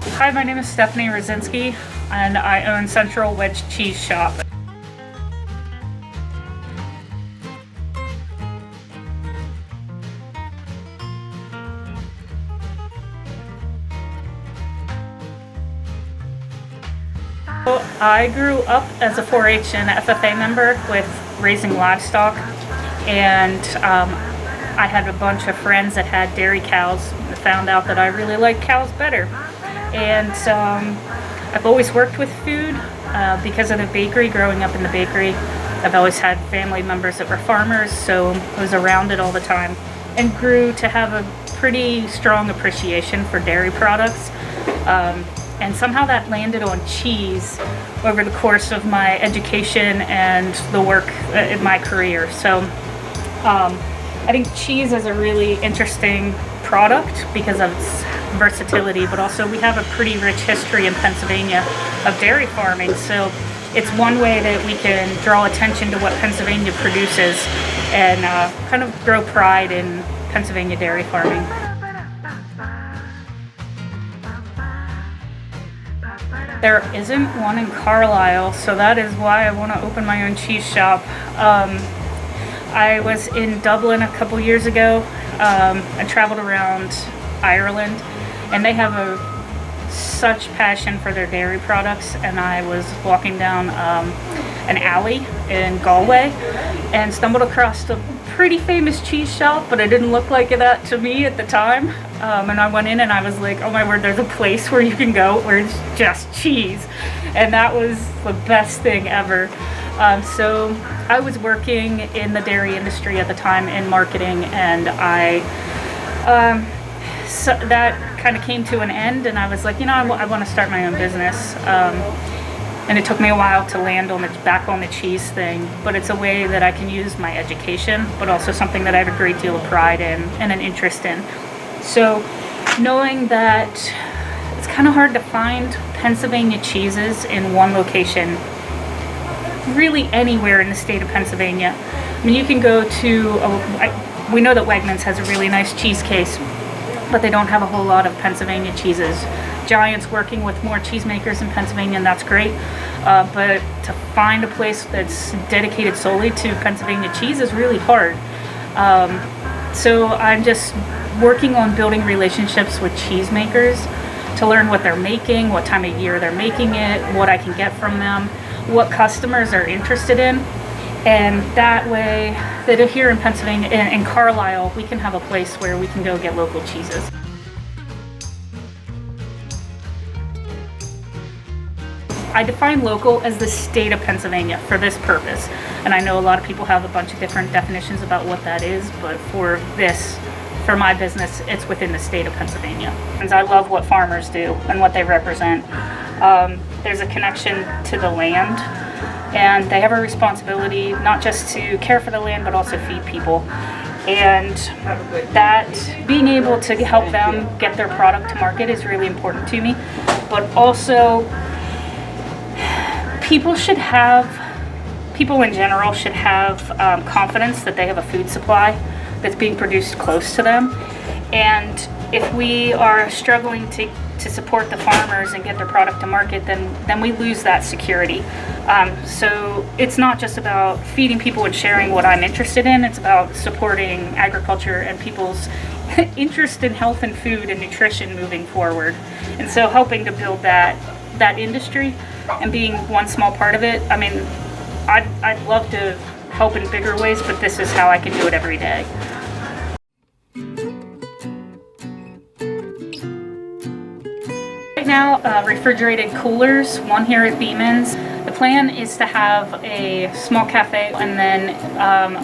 Hi, my name is Stephanie Rosinski, and I own Central Wedge Cheese Shop. I grew up as a 4-H and FFA member with raising livestock, and I had a bunch of friends that had dairy cows. I found out that I really like cows better, and I've always worked with food because of the bakery. Growing up in the bakery, I've always had family members that were farmers, so I was around it all the time and grew to have a pretty strong appreciation for dairy products. And somehow that landed on cheese over the course of my education and the work in my career. So I think cheese is a really interesting product because of its versatility, but also we have a pretty rich history in Pennsylvania of dairy farming. So it's one way that we can draw attention to what Pennsylvania produces and kind of grow pride in Pennsylvania dairy farming. There isn't one in Carlisle, so that is why I want to open my own cheese shop. I was in Dublin a couple years ago. I traveled around Ireland, and they have such passion for their dairy products. And I was walking down an alley in Galway and stumbled across a pretty famous cheese shop, but it didn't look like that to me at the time. And I went in and I was like, oh my word, there's a place where you can go where it's just cheese. And that was the best thing ever. So I was working in the dairy industry at the time in marketing, and so that kind of came to an end, and I was like, I want to start my own business. And it took me a while to land back on the cheese thing, but it's a way that I can use my education, but also something that I have a great deal of pride in and an interest in. So knowing that it's kind of hard to find Pennsylvania cheeses in one location, really anywhere in the state of Pennsylvania. I mean, you can go to, we know that Wegmans has a really nice cheese case, but they don't have a whole lot of Pennsylvania cheeses. Giant's working with more cheesemakers in Pennsylvania, and that's great. But to find a place that's dedicated solely to Pennsylvania cheese is really hard. So I'm just working on building relationships with cheesemakers to learn what they're making, what time of year they're making it, what I can get from them, what customers are interested in. And that way, that here in Pennsylvania, in Carlisle, we can have a place where we can go get local cheeses. I define local as the state of Pennsylvania for this purpose. And I know a lot of people have a bunch of different definitions about what that is, but for my business, it's within the state of Pennsylvania. And I love what farmers do and what they represent. There's a connection to the land, and they have a responsibility not just to care for the land, but also feed people. And that being able to help them get their product to market is really important to me. But also, people in general should have confidence that they have a food supply that's being produced close to them. And if we are struggling to support the farmers and get their product to market, then we lose that security. So it's not just about feeding people and sharing what I'm interested in, it's about supporting agriculture and people's interest in health and food and nutrition moving forward. And so helping to build that industry and being one small part of it. I mean, I'd love to help in bigger ways, but this is how I can do it every day. Right now, refrigerated coolers, one here at Beeman's. The plan is to have a small cafe and then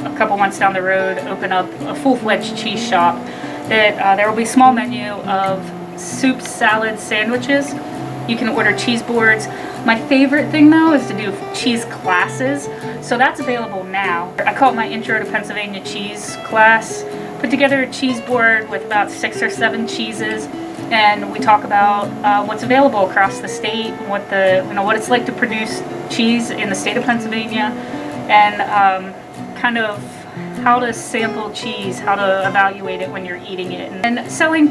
a couple months down the road open up a full-fledged cheese shop. There will be a small menu of soups, salads, sandwiches. You can order cheese boards. My favorite thing though is to do cheese classes. So that's available now. I call it my Intro to Pennsylvania Cheese class. Put together a cheese board with about 6 or 7 cheeses, and we talk about what's available across the state, what it's like to produce cheese in the state of Pennsylvania, and kind of how to sample cheese, how to evaluate it when you're eating it. And selling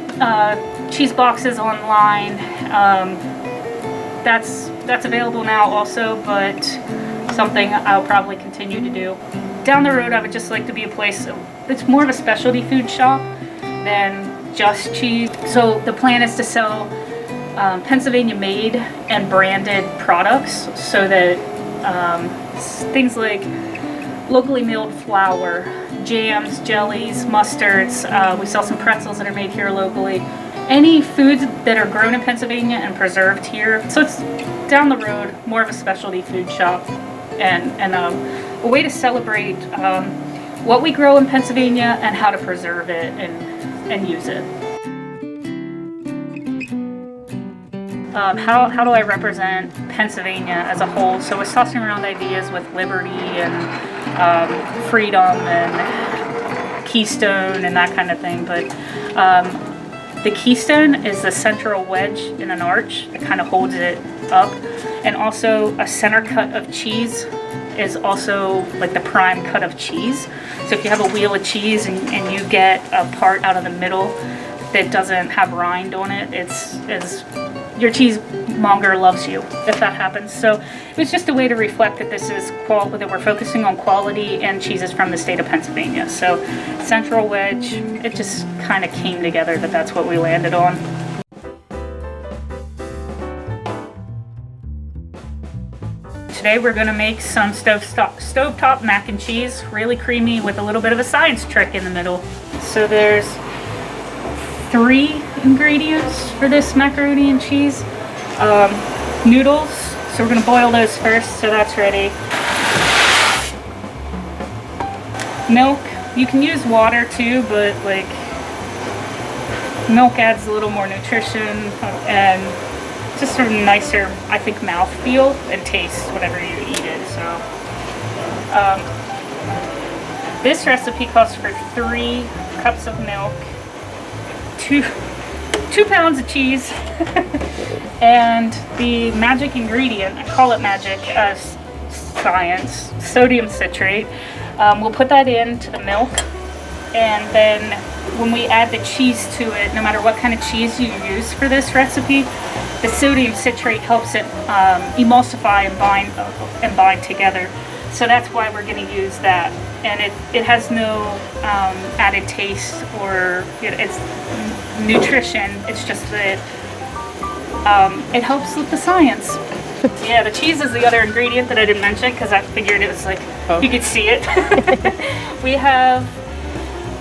cheese boxes online, that's available now also, but something I'll probably continue to do. Down the road, I would just like to be a place that's more of a specialty food shop than just cheese. So the plan is to sell Pennsylvania made and branded products, so that things like locally milled flour, jams, jellies, mustards. We sell some pretzels that are made here locally. Any foods that are grown in Pennsylvania and preserved here. So it's down the road, more of a specialty food shop, and a way to celebrate what we grow in Pennsylvania and how to preserve it and use it. How do I represent Pennsylvania as a whole? So I was tossing around ideas with liberty and freedom and keystone and that kind of thing, but the keystone is the central wedge in an arch that kind of holds it up, and also a center cut of cheese is also like the prime cut of cheese. So if you have a wheel of cheese and you get a part out of the middle that doesn't have rind on it, it's your cheesemonger loves you if that happens. So it was just a way to reflect that this is that we're focusing on quality and cheeses from the state of Pennsylvania. So central wedge, it just kind of came together that that's what we landed on. Today we're going to make some stovetop mac and cheese, really creamy with a little bit of a science trick in the middle. So there's 3 ingredients for this macaroni and cheese. Noodles, so we're going to boil those first, so that's ready. Milk, you can use water too, but like milk adds a little more nutrition and just sort of nicer, I think, mouthfeel and taste whenever you eat it. So this recipe calls for 3 cups of milk, 2 pounds of cheese, and the magic ingredient, I call it magic as science, sodium citrate. We'll put that into the milk, and then when we add the cheese to it, no matter what kind of cheese you use for this recipe, the sodium citrate helps it emulsify and bind together. So that's why we're going to use that. And it has no added taste or it's nutrition. It's just that it helps with the science. Yeah, the cheese is the other ingredient that I didn't mention because I figured it was like, you could see it. We have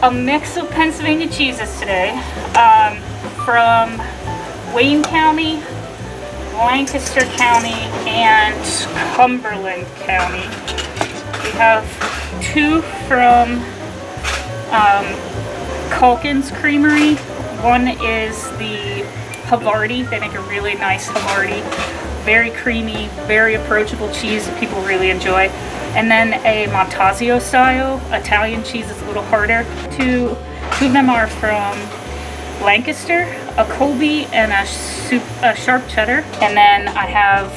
a mix of Pennsylvania cheeses today from Wayne County, Lancaster County, and Cumberland County. We have 2 from Culkin's Creamery. One is the Havarti. They make a really nice Havarti. Very creamy, very approachable cheese that people really enjoy. And then a Montasio style Italian cheese is a little harder. 2 of them are from Lancaster, a Colby, and a sharp cheddar. And then I have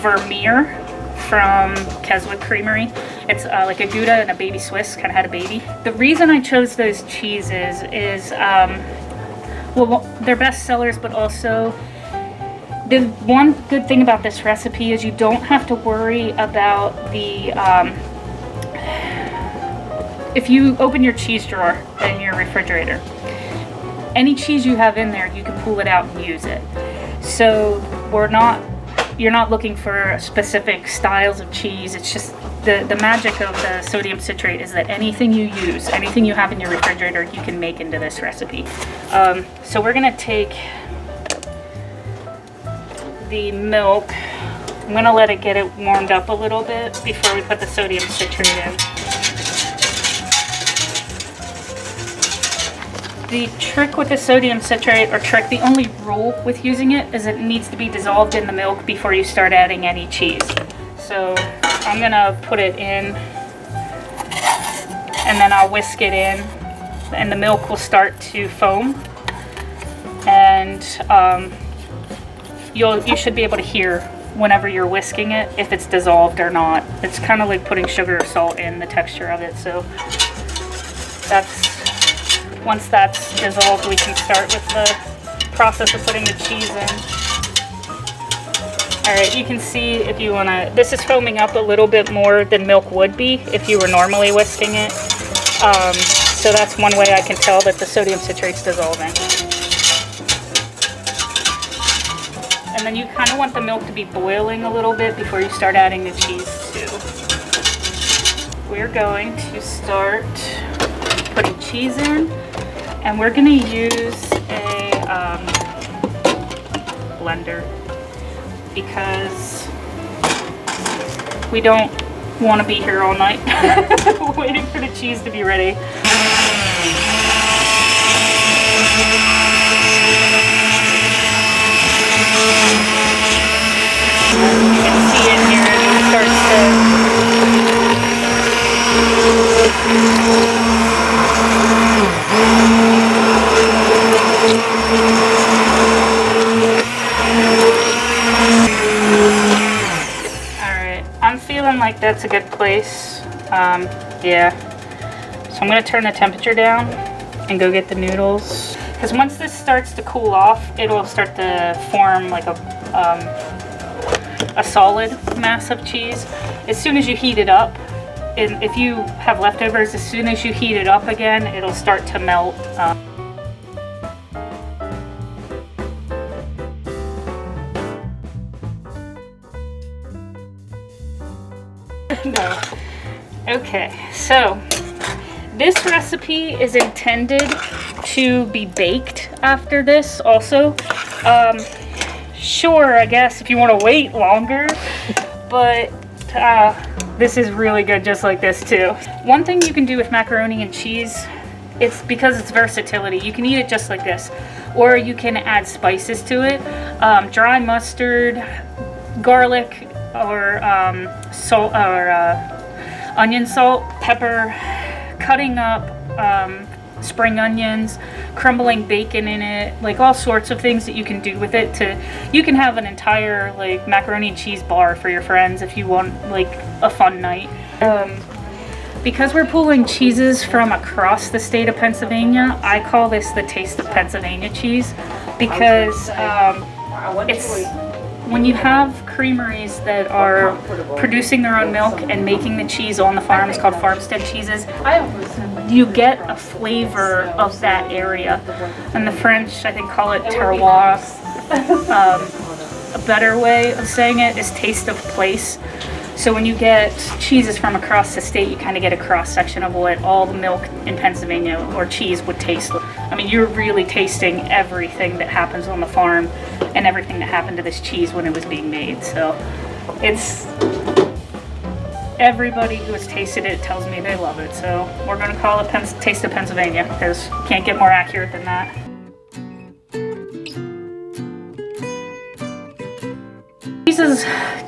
Vermeer from Keswick Creamery. It's like a Gouda and a baby Swiss, kind of had a baby. The reason I chose those cheeses is, well, they're best sellers, but also the one good thing about this recipe is you don't have to worry about the, if you open your cheese drawer in your refrigerator, any cheese you have in there, you can pull it out and use it. So you're not looking for specific styles of cheese. It's just the magic of the sodium citrate is that anything you use, anything you have in your refrigerator, you can make into this recipe. So we're gonna take the milk. I'm gonna let it get it warmed up a little bit before we put the sodium citrate in. The trick with the sodium citrate, the only rule with using it is it needs to be dissolved in the milk before you start adding any cheese. So I'm gonna put it in and then I'll whisk it in and the milk will start to foam, and you should be able to hear whenever you're whisking it if it's dissolved or not. It's kind of like putting sugar or salt in, the texture of it. So once that's dissolved, we can start with the process of putting the cheese in. Alright, you can see if you want to, this is foaming up a little bit more than milk would be if you were normally whisking it. So that's one way I can tell that the sodium citrate's dissolving. And then you kind of want the milk to be boiling a little bit before you start adding the cheese too. We're going to start putting cheese in, and we're going to use a blender because we don't want to be here all night waiting for the cheese to be ready. You can see in here it starts to Alright, I'm feeling like that's a good place. Yeah. So I'm going to turn the temperature down and go get the noodles. Because once this starts to cool off, it'll start to form like a solid mass of cheese. As soon as you heat it up, and if you have leftovers, as soon as you heat it up again, it'll start to melt. No. Okay, so this recipe is intended to be baked after this also. Sure, I guess if you want to wait longer, but this is really good just like this too. One thing you can do with macaroni and cheese, it's because it's versatility. You can eat it just like this, or you can add spices to it. Dry mustard, garlic, or salt, or onion salt, pepper, cutting up spring onions, crumbling bacon in it, like all sorts of things that you can do with it. You can have an entire like macaroni and cheese bar for your friends if you want like a fun night. Because we're pulling cheeses from across the state of Pennsylvania, I call this the Taste of Pennsylvania cheese, because it's when you have creameries that are producing their own milk and making the cheese on the farms called farmstead cheeses, you get a flavor of that area. And the French, I think, call it terroir. A better way of saying it is taste of place. So when you get cheeses from across the state, you kind of get a cross section of what all the milk in Pennsylvania or cheese would taste like. I mean, you're really tasting everything that happens on the farm and everything that happened to this cheese when it was being made. So it's, everybody who has tasted it tells me they love it. So we're going to call it Taste of Pennsylvania, because you can't get more accurate than that.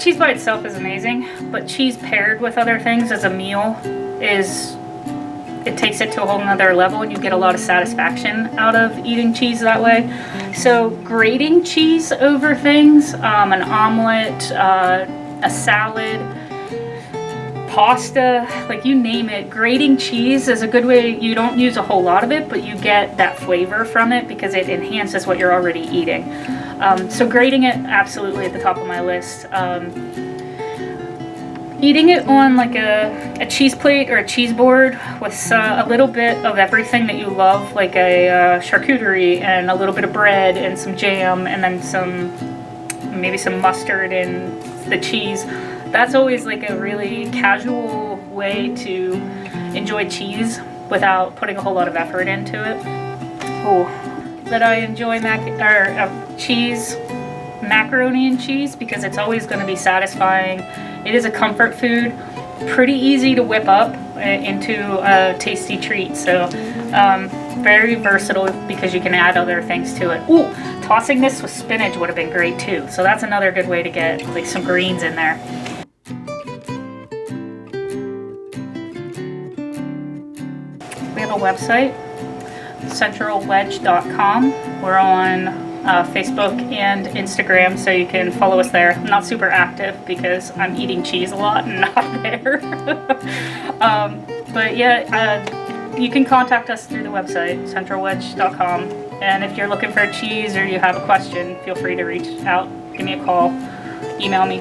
Cheese by itself is amazing, but cheese paired with other things as a meal it takes it to a whole nother level, and you get a lot of satisfaction out of eating cheese that way. So grating cheese over things, an omelet, a salad, pasta, like you name it, grating cheese is a good way. You don't use a whole lot of it, but you get that flavor from it because it enhances what you're already eating. So grating it, absolutely at the top of my list. Eating it on like a cheese plate or a cheese board with a little bit of everything that you love, like a charcuterie and a little bit of bread and some jam and then maybe some mustard and the cheese. That's always like a really casual way to enjoy cheese without putting a whole lot of effort into it. Oh, that I enjoy cheese, macaroni and cheese, because it's always going to be satisfying. It is a comfort food, pretty easy to whip up into a tasty treat. So very versatile because you can add other things to it. Ooh, tossing this with spinach would have been great too. So that's another good way to get like some greens in there. We have a website, centralwedge.com. We're on Facebook and Instagram, so you can follow us there. I'm not super active because I'm eating cheese a lot and not there. But yeah, you can contact us through the website, centralwedge.com. And if you're looking for a cheese or you have a question, feel free to reach out, give me a call, email me.